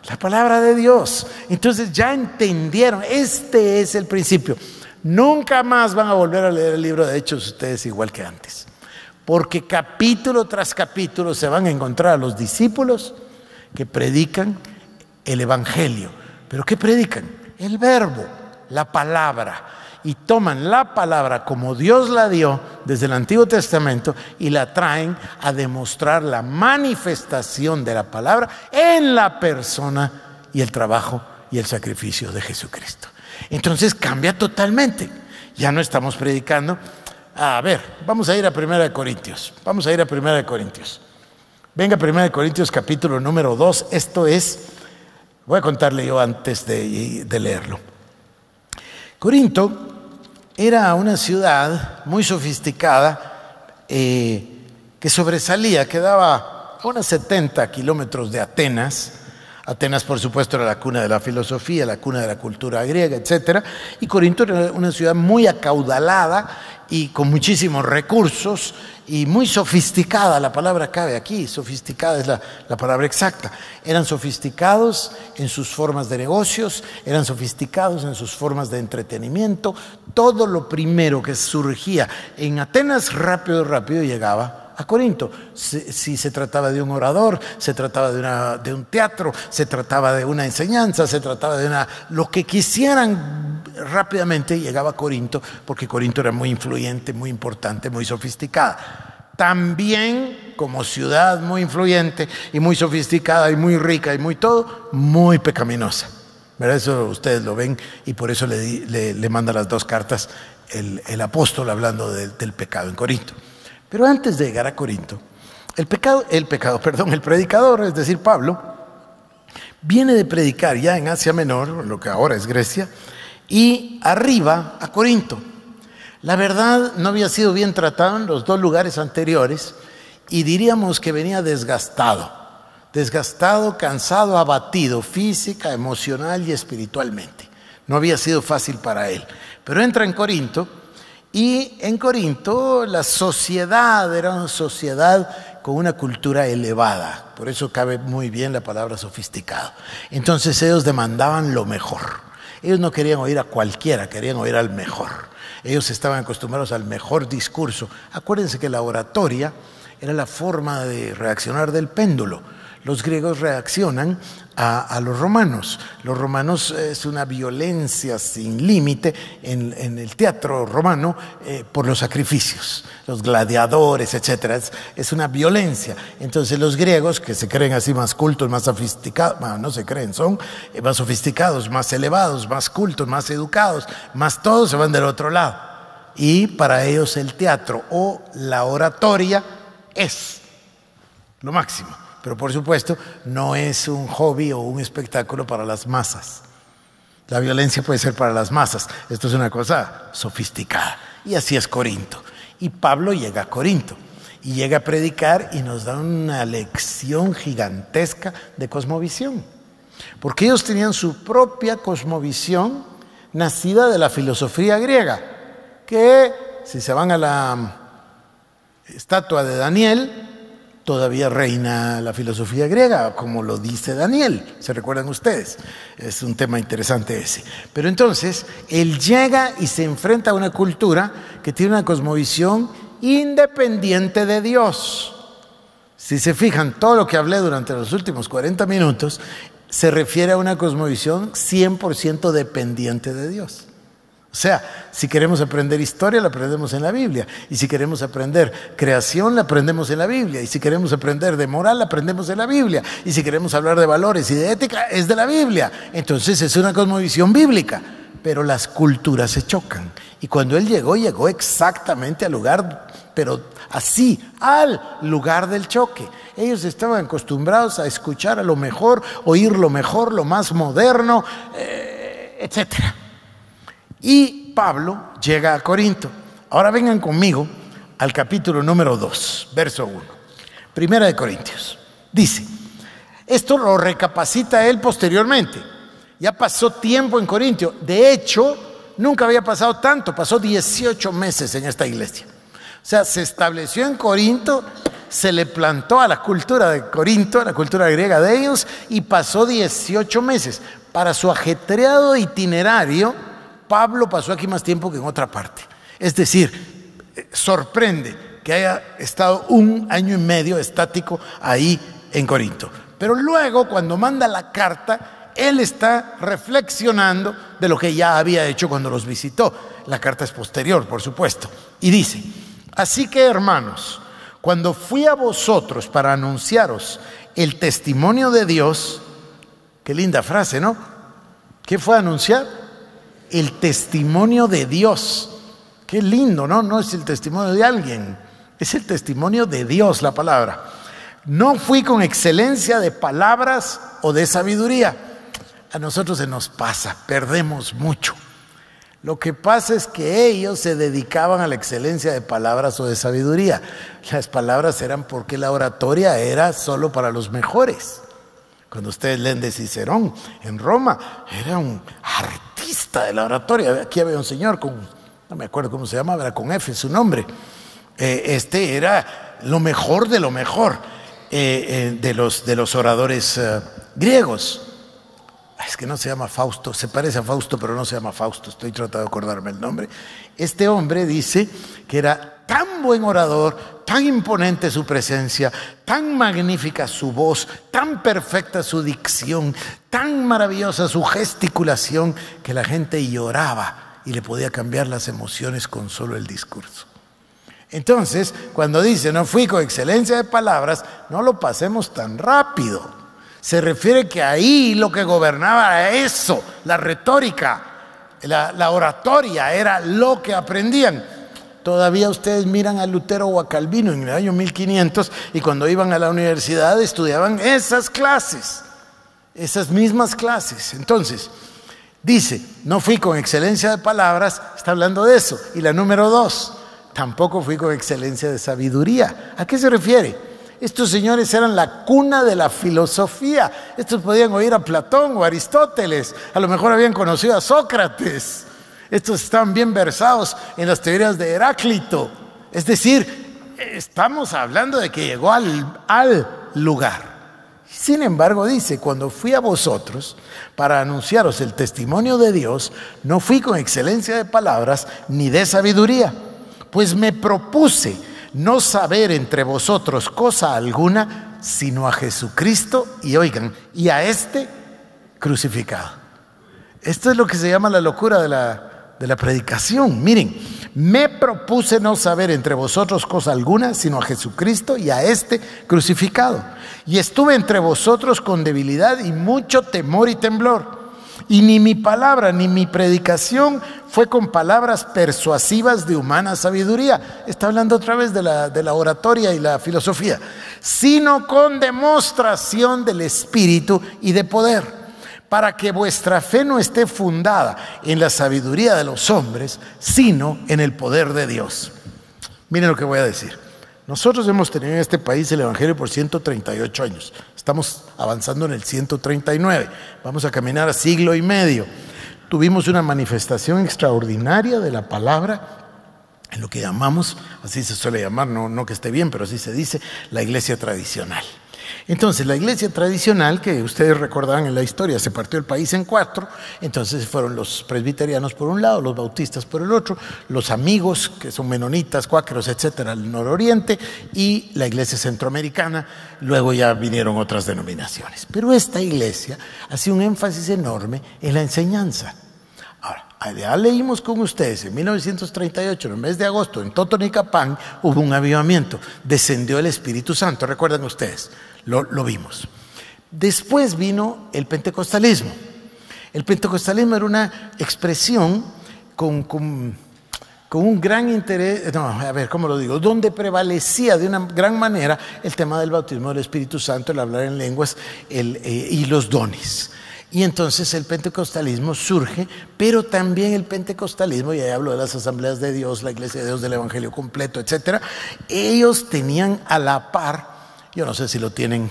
La palabra de Dios. Entonces ya entendieron, este es el principio. Nunca más van a volver a leer el libro de Hechos ustedes igual que antes, porque capítulo tras capítulo se van a encontrar a los discípulos que predican el Evangelio. ¿Pero qué predican? El verbo, la palabra. Y toman la palabra como Dios la dio desde el Antiguo Testamento y la traen a demostrar la manifestación de la palabra en la persona y el trabajo y el sacrificio de Jesucristo. Entonces cambia totalmente. Ya no estamos predicando. A ver, vamos a ir a 1 Corintios. Vamos a ir a 1 Corintios. Venga, 1 Corintios capítulo número 2. Esto es, voy a contarle yo antes de leerlo. Corinto era una ciudad muy sofisticada que sobresalía, quedaba a unos 70 kilómetros de Atenas. Atenas, por supuesto, era la cuna de la filosofía, la cuna de la cultura griega, etc. Y Corinto era una ciudad muy acaudalada y con muchísimos recursos y muy sofisticada. La palabra cabe aquí, sofisticada es la palabra exacta. Eran sofisticados en sus formas de negocios, eran sofisticados en sus formas de entretenimiento. Todo lo primero que surgía en Atenas rápido llegaba a Corinto. Si se trataba de un orador, se trataba de un teatro, se trataba de una enseñanza, se trataba de lo que quisieran, rápidamente llegaba a Corinto, porque Corinto era muy influyente, muy importante, muy sofisticada. También como ciudad muy influyente y muy sofisticada y muy rica y muy todo, muy pecaminosa. ¿Verdad? Eso ustedes lo ven y por eso le manda las dos cartas el apóstol hablando del pecado en Corinto. Pero antes de llegar a Corinto, el predicador, es decir, Pablo, viene de predicar ya en Asia Menor, lo que ahora es Grecia, y arriba a Corinto. La verdad, no había sido bien tratado en los dos lugares anteriores y diríamos que venía desgastado, cansado, abatido, física, emocional y espiritualmente. No había sido fácil para él. Pero entra en Corinto. Y en Corinto la sociedad era una sociedad con una cultura elevada, por eso cabe muy bien la palabra sofisticado. Entonces ellos demandaban lo mejor. Ellos no querían oír a cualquiera, querían oír al mejor. Ellos estaban acostumbrados al mejor discurso. Acuérdense que la oratoria era la forma de reaccionar del péndulo. Los griegos reaccionan a los romanos. Los romanos es una violencia sin límite en el teatro romano por los sacrificios, los gladiadores, etc. Es una violencia. Entonces los griegos, que se creen así más cultos, más sofisticados, no se creen, son más sofisticados, más elevados, más cultos, más educados, más todos se van del otro lado. Y para ellos el teatro o la oratoria es lo máximo. Pero por supuesto no es un hobby o un espectáculo para las masas. La violencia puede ser para las masas. Esto es una cosa sofisticada. Y así es Corinto. Y Pablo llega a Corinto y llega a predicar y nos da una lección gigantesca de cosmovisión. Porque ellos tenían su propia cosmovisión nacida de la filosofía griega. Que si se van a la estatua de Daniel, todavía reina la filosofía griega, como lo dice Daniel, ¿se recuerdan ustedes? Es un tema interesante ese. Pero entonces, él llega y se enfrenta a una cultura que tiene una cosmovisión independiente de Dios. Si se fijan, todo lo que hablé durante los últimos 40 minutos se refiere a una cosmovisión 100% dependiente de Dios. O sea, si queremos aprender historia, la aprendemos en la Biblia. Y si queremos aprender creación, la aprendemos en la Biblia. Y si queremos aprender de moral, la aprendemos en la Biblia. Y si queremos hablar de valores y de ética, es de la Biblia. Entonces es una cosmovisión bíblica. Pero las culturas se chocan. Y cuando él llegó exactamente al lugar, pero así, al lugar del choque. Ellos estaban acostumbrados a escuchar a lo mejor, oír lo mejor, lo más moderno, etcétera. Y Pablo llega a Corinto. Ahora vengan conmigo al capítulo número 2, verso 1. Primera de Corintios. Dice, esto lo recapacita él posteriormente. Ya pasó tiempo en Corintio. De hecho, nunca había pasado tanto. Pasó 18 meses en esta iglesia. O sea, se estableció en Corinto, se le plantó a la cultura de Corinto, a la cultura griega de ellos, y pasó 18 meses. Para su ajetreado itinerario, Pablo pasó aquí más tiempo que en otra parte. Es decir, sorprende que haya estado 1 año y medio estático ahí en Corinto. Pero luego, cuando manda la carta, él está reflexionando de lo que ya había hecho cuando los visitó. La carta es posterior, por supuesto. Y dice: así que, hermanos, cuando fui a vosotros para anunciaros el testimonio de Dios, qué linda frase, ¿no? ¿Qué fue a anunciar? El testimonio de Dios. Qué lindo, ¿no? No es el testimonio de alguien, es el testimonio de Dios, la palabra. No fui con excelencia de palabras o de sabiduría. A nosotros se nos pasa, perdemos mucho. Lo que pasa es que ellos se dedicaban a la excelencia de palabras o de sabiduría. Las palabras eran porque la oratoria era solo para los mejores. Cuando ustedes leen de Cicerón en Roma, era un artista de la oratoria. Aquí había un señor con, no me acuerdo cómo se llamaba, era con F su nombre. Este era lo mejor de lo mejor de los oradores griegos. Es que no se llama Fausto, se parece a Fausto, pero no se llama Fausto, estoy tratando de acordarme el nombre. Este hombre dice que era tan buen orador, tan imponente su presencia, tan magnífica su voz, tan perfecta su dicción, tan maravillosa su gesticulación, que la gente lloraba y le podía cambiar las emociones con solo el discurso. Entonces, cuando dice no fui con excelencia de palabras, no lo pasemos tan rápido. Se refiere que ahí lo que gobernaba era eso, la retórica, la oratoria, era lo que aprendían. Todavía ustedes miran a Lutero o a Calvino en el año 1500 y cuando iban a la universidad estudiaban esas clases, esas mismas clases. Entonces, dice, no fui con excelencia de palabras, está hablando de eso. Y la número 2, tampoco fui con excelencia de sabiduría. ¿A qué se refiere? Estos señores eran la cuna de la filosofía. Estos podían oír a Platón o a Aristóteles. A lo mejor habían conocido a Sócrates. Estos estaban bien versados en las teorías de Heráclito. Es decir, estamos hablando de que llegó al lugar. Sin embargo, dice, cuando fui a vosotros para anunciaros el testimonio de Dios, no fui con excelencia de palabras ni de sabiduría, pues me propuse no saber entre vosotros cosa alguna, sino a Jesucristo, y oigan, y a este crucificado. Esto es lo que se llama la locura de la predicación. Miren, me propuse no saber entre vosotros cosa alguna, sino a Jesucristo y a este crucificado. Y estuve entre vosotros con debilidad y mucho temor y temblor. Y ni mi palabra ni mi predicación fue con palabras persuasivas de humana sabiduría. Está hablando otra vez de la oratoria y la filosofía. Sino con demostración del Espíritu y de poder, para que vuestra fe no esté fundada en la sabiduría de los hombres, sino en el poder de Dios. Miren lo que voy a decir. Nosotros hemos tenido en este país el Evangelio por 138 años. Estamos avanzando en el 139. Vamos a caminar a siglo y medio. Tuvimos una manifestación extraordinaria de la palabra en lo que llamamos, así se suele llamar, no que esté bien, pero así se dice, la iglesia tradicional. Entonces, la iglesia tradicional, que ustedes recordarán en la historia, se partió el país en 4, entonces fueron los presbiterianos por un lado, los bautistas por el otro, los amigos, que son menonitas, cuáqueros, etcétera, al nororiente, y la iglesia centroamericana. Luego ya vinieron otras denominaciones. Pero esta iglesia hacía un énfasis enorme en la enseñanza. Ahora, ya leímos con ustedes en 1938, en el mes de agosto, en Totonicapán, hubo un avivamiento, descendió el Espíritu Santo, ¿recuerdan ustedes? Lo vimos. Después vino el pentecostalismo. El pentecostalismo era una expresión con un gran interés, no, a ver, ¿cómo lo digo? Donde prevalecía de una gran manera el tema del bautismo del Espíritu Santo, el hablar en lenguas y los dones. Y entonces el pentecostalismo surge, pero también el pentecostalismo, y ahí hablo de las asambleas de Dios, la iglesia de Dios del Evangelio completo, etcétera. Ellos tenían a la par, yo no sé si lo tienen,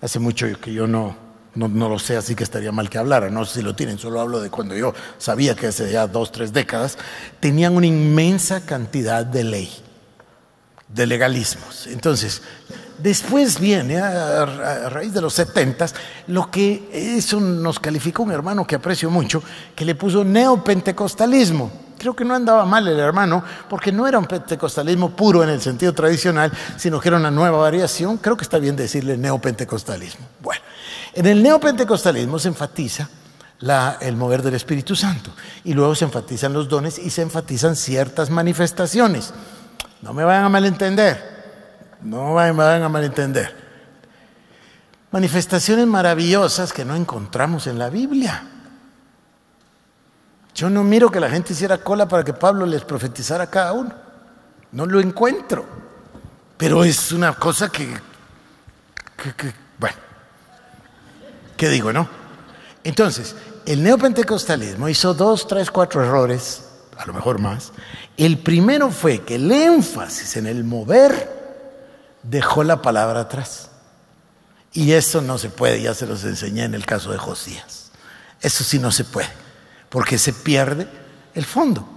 hace mucho que yo no lo sé, así que estaría mal que hablara, no sé si lo tienen, solo hablo de cuando yo sabía que hace ya 2 o 3 décadas, tenían una inmensa cantidad de ley, de legalismos. Entonces, después viene, a raíz de los 70s, lo que eso nos calificó un hermano que aprecio mucho, que le puso neopentecostalismo. Creo que no andaba mal el hermano, porque no era un pentecostalismo puro en el sentido tradicional, sino que era una nueva variación. Creo que está bien decirle neopentecostalismo. Bueno, En el neopentecostalismo se enfatiza el mover del Espíritu Santo y luego se enfatizan los dones y se enfatizan ciertas manifestaciones. No me vayan a malentender, no me vayan a malentender. Manifestaciones maravillosas que no encontramos en la Biblia. Yo no miro que la gente hiciera cola para que Pablo les profetizara a cada uno. No lo encuentro. Pero es una cosa bueno, ¿qué digo, no? Entonces, el neopentecostalismo hizo 2, 3, 4 errores, a lo mejor más. El primero fue que el énfasis en el mover dejó la palabra atrás. Y eso no se puede, ya se los enseñé en el caso de Josías. Eso sí no se puede, porque se pierde el fondo.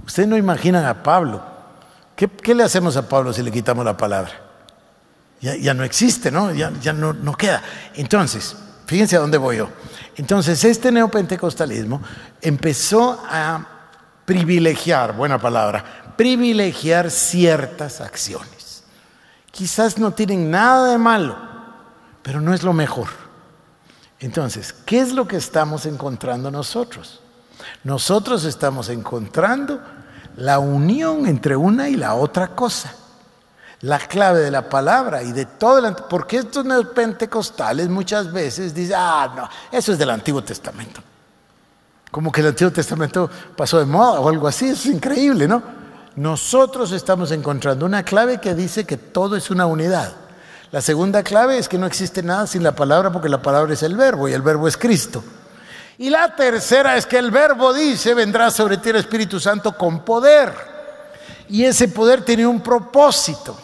Ustedes no imaginan a Pablo. ¿Qué le hacemos a Pablo si le quitamos la palabra? Ya no existe, ¿no? Ya no queda. Entonces, fíjense a dónde voy yo. Entonces, este neopentecostalismo empezó a privilegiar, buena palabra, privilegiar ciertas acciones. Quizás no tienen nada de malo, pero no es lo mejor. Entonces, ¿qué es lo que estamos encontrando nosotros? Nosotros estamos encontrando la unión entre una y la otra cosa. La clave de la palabra y de todo porque estos neopentecostales muchas veces dicen, no, eso es del Antiguo Testamento. Como que el Antiguo Testamento pasó de moda o algo así, eso es increíble, ¿no? Nosotros estamos encontrando una clave que dice que todo es una unidad. La segunda clave es que no existe nada sin la palabra, porque la palabra es el verbo y el verbo es Cristo. Y la tercera es que el verbo dice, vendrá sobre ti el Espíritu Santo con poder. Y ese poder tiene un propósito.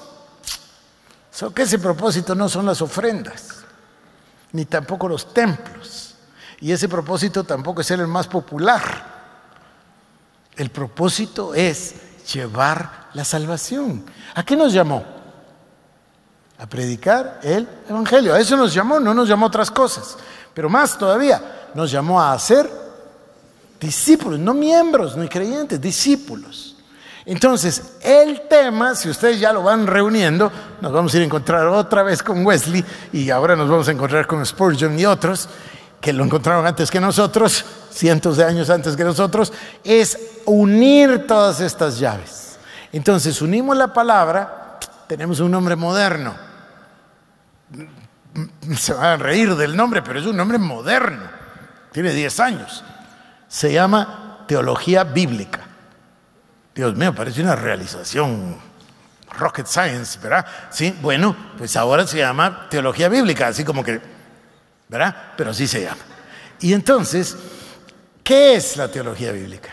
Que ese propósito no son las ofrendas, ni tampoco los templos. Y ese propósito tampoco es ser el más popular. El propósito es llevar la salvación. ¿A qué nos llamó? A predicar el Evangelio. A eso nos llamó, no nos llamó a otras cosas. Pero más todavía, nos llamó a ser discípulos, no miembros, ni creyentes, discípulos. Entonces, el tema, si ustedes ya lo van reuniendo, nos vamos a ir a encontrar otra vez con Wesley y ahora nos vamos a encontrar con Spurgeon y otros que lo encontraron antes que nosotros, cientos de años antes que nosotros, es unir todas estas llaves. Entonces, unimos la palabra, tenemos un nombre moderno. Se van a reír del nombre, pero es un nombre moderno. Tiene 10 años. Se llama teología bíblica. Dios mío, parece una realización rocket science, ¿verdad? Sí, bueno, pues ahora se llama teología bíblica, así como que, ¿verdad? Pero así se llama. Y entonces, ¿qué es la teología bíblica?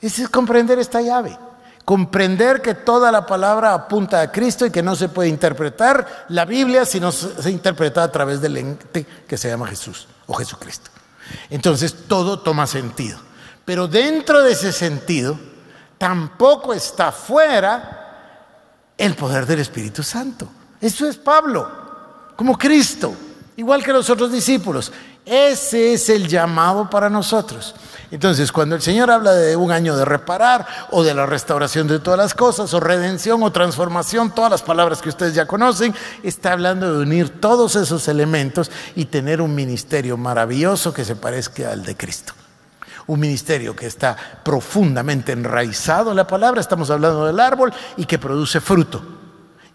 Es comprender esta llave. Comprender que toda la palabra apunta a Cristo y que no se puede interpretar la Biblia si no se interpreta a través del ente que se llama Jesús o Jesucristo. Entonces todo toma sentido. Pero dentro de ese sentido tampoco está fuera el poder del Espíritu Santo. Eso es Pablo, como Cristo, igual que los otros discípulos. Ese es el llamado para nosotros. Entonces, cuando el Señor habla de un año de reparar o de la restauración de todas las cosas o redención o transformación, todas las palabras que ustedes ya conocen, está hablando de unir todos esos elementos y tener un ministerio maravilloso que se parezca al de Cristo. Un ministerio que está profundamente enraizado en la palabra, estamos hablando del árbol, y que produce fruto.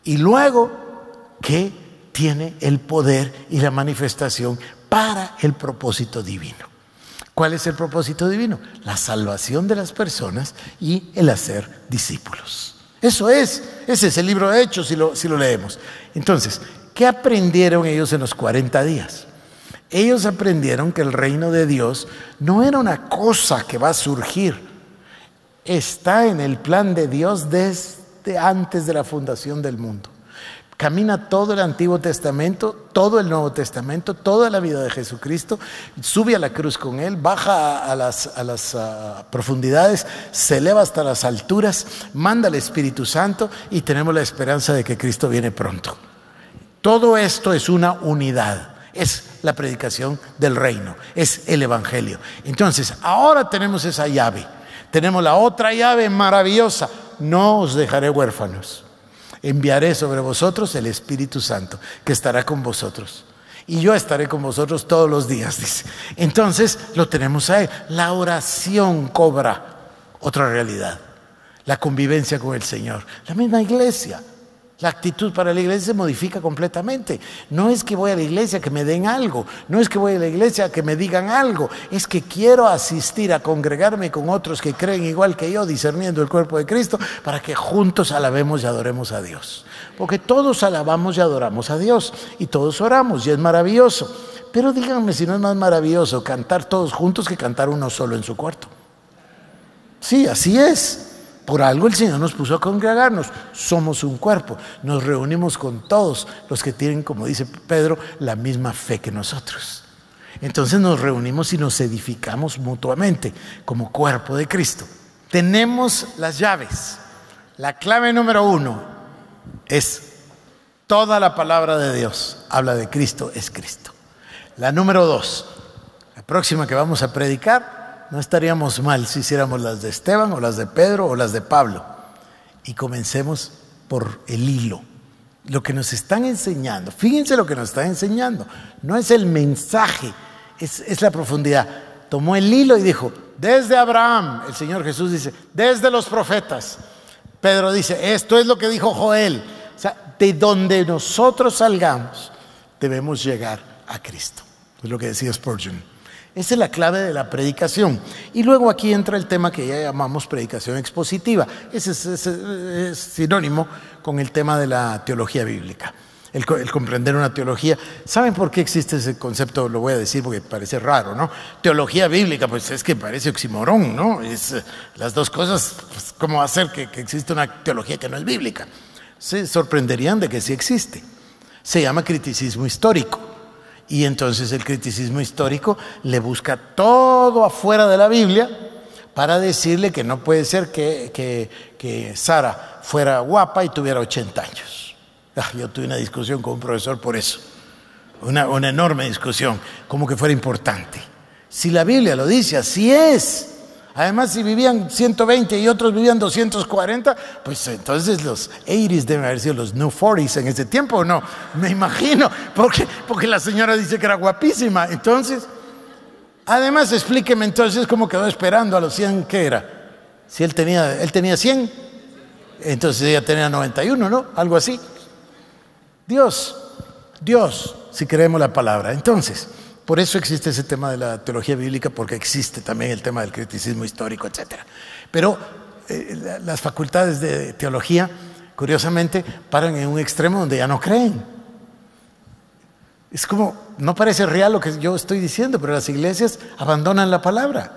Y luego que tiene el poder y la manifestación para el propósito divino. ¿Cuál es el propósito divino? La salvación de las personas y el hacer discípulos. Ese es el libro de Hechos si lo leemos. Entonces, ¿qué aprendieron ellos en los 40 días? Ellos aprendieron que el reino de Dios no era una cosa que va a surgir. Está en el plan de Dios desde antes de la fundación del mundo. Camina todo el Antiguo Testamento, todo el Nuevo Testamento, toda la vida de Jesucristo, sube a la cruz con Él, baja a las profundidades, se eleva hasta las alturas, manda al Espíritu Santo y tenemos la esperanza de que Cristo viene pronto. Todo esto es una unidad. Es la predicación del reino, es el Evangelio. Entonces, ahora tenemos esa llave. Tenemos la otra llave maravillosa. No os dejaré huérfanos. Enviaré sobre vosotros el Espíritu Santo, que estará con vosotros. y yo estaré con vosotros todos los días, dice. Entonces lo tenemos a Él. La oración cobra otra realidad, la convivencia con el Señor. La misma iglesia, la actitud para la iglesia se modifica completamente. No es que voy a la iglesia que me den algo, no es que voy a la iglesia que me digan algo, es que quiero asistir a congregarme con otros que creen igual que yo, discerniendo el cuerpo de Cristo, para que juntos alabemos y adoremos a Dios. Porque todos alabamos y adoramos a Dios y todos oramos y es maravilloso. Pero díganme si no es más maravilloso cantar todos juntos que cantar uno solo en su cuarto. Sí, así es. Por algo el Señor nos puso a congregarnos. Somos un cuerpo. Nos reunimos con todos los que tienen, como dice Pedro, la misma fe que nosotros. Entonces nos reunimos y nos edificamos mutuamente como cuerpo de Cristo. Tenemos las llaves. La clave número 1 es toda la palabra de Dios. Habla de Cristo, es Cristo. La número 2, la próxima que vamos a predicar, no estaríamos mal si hiciéramos las de Esteban o las de Pedro o las de Pablo. Y comencemos por el hilo. Lo que nos están enseñando, fíjense lo que nos están enseñando. No es el mensaje, es la profundidad. Tomó el hilo y dijo, desde Abraham, el Señor Jesús dice, desde los profetas. Pedro dice, esto es lo que dijo Joel. O sea, de donde nosotros salgamos, debemos llegar a Cristo. Es lo que decía Spurgeon. Esa es la clave de la predicación. Y luego aquí entra el tema que ya llamamos predicación expositiva. Ese es sinónimo con el tema de la teología bíblica. El comprender una teología. ¿Saben por qué existe ese concepto? Lo voy a decir porque parece raro, ¿no? Teología bíblica, pues es que parece oxímoron, ¿no? Las dos cosas, pues, ¿cómo hacer que exista una teología que no es bíblica? Se sorprenderían de que sí existe. Se llama criticismo histórico. Y entonces el criticismo histórico le busca todo afuera de la Biblia para decirle que no puede ser que Sara fuera guapa y tuviera 80 años. Yo tuve una discusión con un profesor por eso, una enorme discusión, como que fuera importante. Si la Biblia lo dice, así es. Además, si vivían 120 y otros vivían 240, pues entonces los 80s deben haber sido los New 40s en ese tiempo, ¿o no? Me imagino, porque la señora dice que era guapísima. Entonces, además, explíqueme entonces cómo quedó esperando a los 100, ¿qué era? Si él tenía 100, entonces ella tenía 91, ¿no? Algo así. Dios, si creemos la palabra. Entonces, por eso existe ese tema de la teología bíblica, porque existe también el tema del criticismo histórico, etc. Pero las facultades de teología, curiosamente, paran en un extremo donde ya no creen. Es como, no parece real lo que yo estoy diciendo, pero las iglesias abandonan la palabra.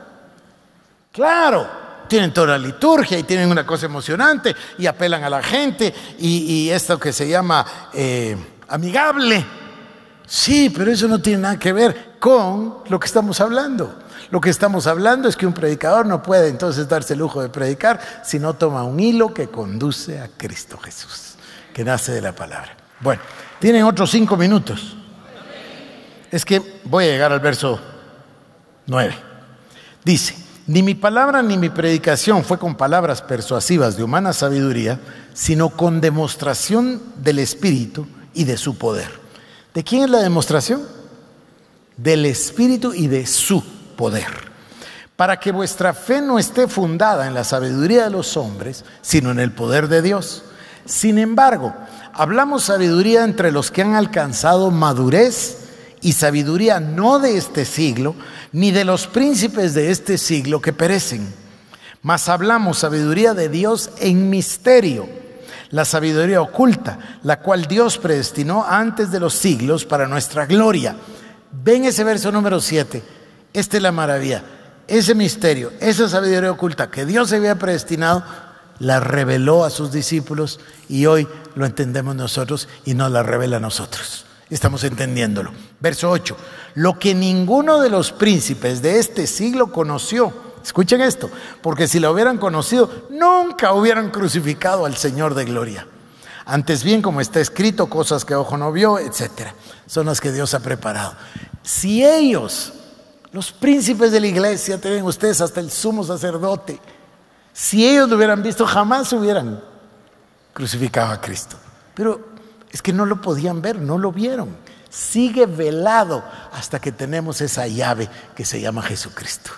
Claro, tienen toda la liturgia y tienen una cosa emocionante y apelan a la gente y esto que se llama amigable. Sí, pero eso no tiene nada que ver con lo que estamos hablando. Lo que estamos hablando es que un predicador no puede entonces darse el lujo de predicar si no toma un hilo que conduce a Cristo Jesús, que nace de la palabra. Bueno, tienen otros 5 minutos. Es que voy a llegar al verso 9. Dice, ni mi palabra ni mi predicación fue con palabras persuasivas de humana sabiduría, sino con demostración del Espíritu y de su poder. ¿De quién es la demostración? Del Espíritu y de su poder. Para que vuestra fe no esté fundada en la sabiduría de los hombres, sino en el poder de Dios. Sin embargo, hablamos sabiduría entre los que han alcanzado madurez y sabiduría no de este siglo, ni de los príncipes de este siglo que perecen. Mas hablamos sabiduría de Dios en misterio, la sabiduría oculta, la cual Dios predestinó antes de los siglos para nuestra gloria. Ven ese verso número 7. Esta es la maravilla. Ese misterio, esa sabiduría oculta que Dios había predestinado, la reveló a sus discípulos y hoy lo entendemos nosotros y nos la revela a nosotros. Estamos entendiéndolo. Verso 8. Lo que ninguno de los príncipes de este siglo conoció. Escuchen esto, porque si lo hubieran conocido, nunca hubieran crucificado al Señor de gloria. Antes bien, como está escrito, cosas que ojo no vio, etcétera, son las que Dios ha preparado. Si ellos, los príncipes de la iglesia, tienen ustedes hasta el sumo sacerdote, si ellos lo hubieran visto, jamás hubieran crucificado a Cristo. Pero es que no lo podían ver, no lo vieron. sigue velado hasta que tenemos esa llave que se llama Jesucristo.